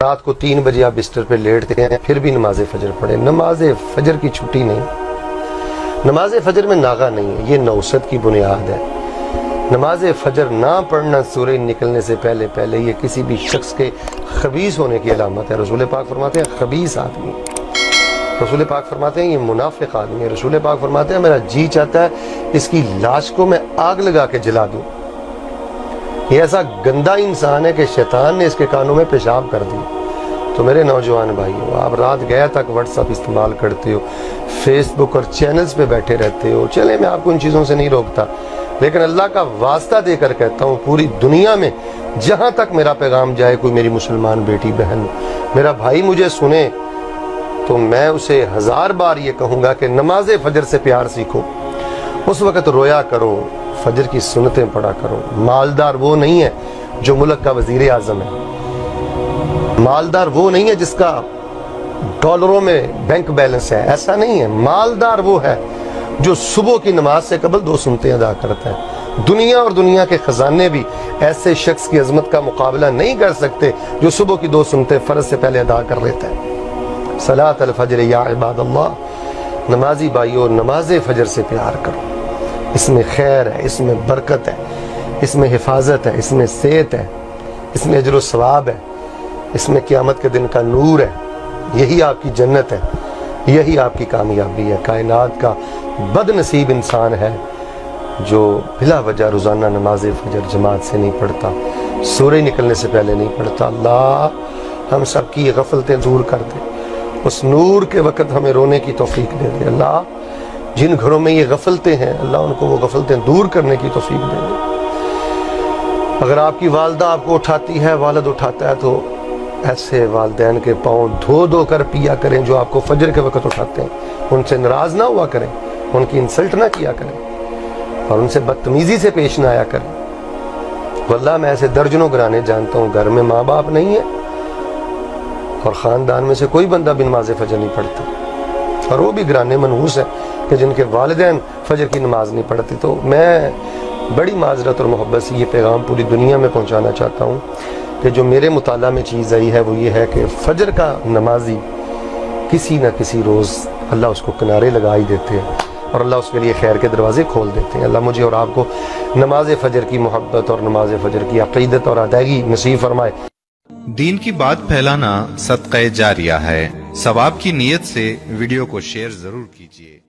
رات کو 3 بجے آپ بستر پہ لیٹتے ہیں پھر بھی نماز فجر پڑھیں. نماز فجر کی چھٹی نہیں, نماز فجر میں ناغہ نہیں ہے, یہ نوست کی بنیاد ہے. نماز فجر نہ پڑھنا سورج نکلنے سے پہلے پہلے یہ کسی بھی شخص کے خبیث ہونے کی علامت ہے. رسول پاک فرماتے ہیں خبیث آدمی, رسول پاک فرماتے ہیں یہ منافق آدمی ہے. رسول پاک فرماتے ہیں میرا جی چاہتا ہے اس کی لاش کو میں آگ لگا کے جلا دوں. یہ ایسا گندا انسان ہے کہ شیطان نے اس کے کانوں میں پیشاب کر دی. تو میرے نوجوان بھائیو, آپ رات گیا تک واٹس ایپ استعمال کرتے ہو, فیس بک اور چینلز پہ بیٹھے رہتے ہو, چلے میں آپ کو ان چیزوں سے نہیں روکتا, لیکن اللہ کا واسطہ دے کر کہتا ہوں پوری دنیا میں جہاں تک میرا پیغام جائے, کوئی میری مسلمان بیٹی بہن میرا بھائی مجھے سنے تو میں اسے 1000 بار یہ کہوں گا کہ نماز فجر سے پیار سیکھو. اس وقت رویا کرو, فجر کی سنتیں پڑھا کرو. مالدار وہ نہیں ہے جو ملک کا وزیر اعظم ہے, مالدار وہ نہیں ہے جس کا ڈالروں میں بینک بیلنس ہے, ایسا نہیں ہے. مالدار وہ ہے جو صبح کی نماز سے قبل 2 سنتیں ادا کرتا ہے. دنیا اور دنیا کے خزانے بھی ایسے شخص کی عظمت کا مقابلہ نہیں کر سکتے جو صبح کی 2 سنتیں فرض سے پہلے ادا کر لیتا ہے. صلاۃ الفجر یا عباد اللہ, نمازی بھائیو نماز فجر سے پیار کرو. اس میں خیر ہے, اس میں برکت ہے, اس میں حفاظت ہے, اس میں صحت ہے, اس میں اجر و ثواب ہے, اس میں قیامت کے دن کا نور ہے. یہی آپ کی جنت ہے, یہی آپ کی کامیابی ہے. کائنات کا بد نصیب انسان ہے جو بلا وجہ روزانہ نماز فجر جماعت سے نہیں پڑھتا, سورج نکلنے سے پہلے نہیں پڑھتا. اللہ ہم سب کی یہ غفلتیں دور کر دے, اس نور کے وقت ہمیں رونے کی توفیق دے دے. اللہ جن گھروں میں یہ غفلتیں ہیں اللہ ان کو وہ غفلتیں دور کرنے کی توفیق دے دے. اگر آپ کی والدہ آپ کو اٹھاتی ہے, والد اٹھاتا ہے, تو ایسے والدین کے پاؤں دھو دھو کر پیا کریں جو آپ کو فجر کے وقت اٹھاتے ہیں. ان سے ناراض نہ ہوا کریں, ان کی انسلٹ نہ کیا کریں, اور ان سے بدتمیزی سے پیش نہ آیا کریں. واللہ میں ایسے درجنوں گھرانے جانتا ہوں گھر میں ماں باپ نہیں ہے اور خاندان میں سے کوئی بندہ بھی نماز فجر نہیں پڑھتا, اور وہ بھی گھرانے منحوس ہیں کہ جن کے والدین فجر کی نماز نہیں پڑھتے. تو میں بڑی معذرت اور محبت سے یہ پیغام پوری دنیا میں پہنچانا چاہتا ہوں کہ جو میرے مطالعہ میں چیز آئی ہے وہ یہ ہے کہ فجر کا نمازی کسی نہ کسی روز اللہ اس کو کنارے لگا ہی دیتے ہیں اور اللہ اس کے لیے خیر کے دروازے کھول دیتے ہیں. اللہ مجھے اور آپ کو نماز فجر کی محبت اور نماز فجر کی عقیدت اور ادائیگی نصیب فرمائے. دین کی بات پھیلانا صدقہ جاریہ ہے. ثواب کی نیت سے ویڈیو کو شیئر ضرور کیجیے.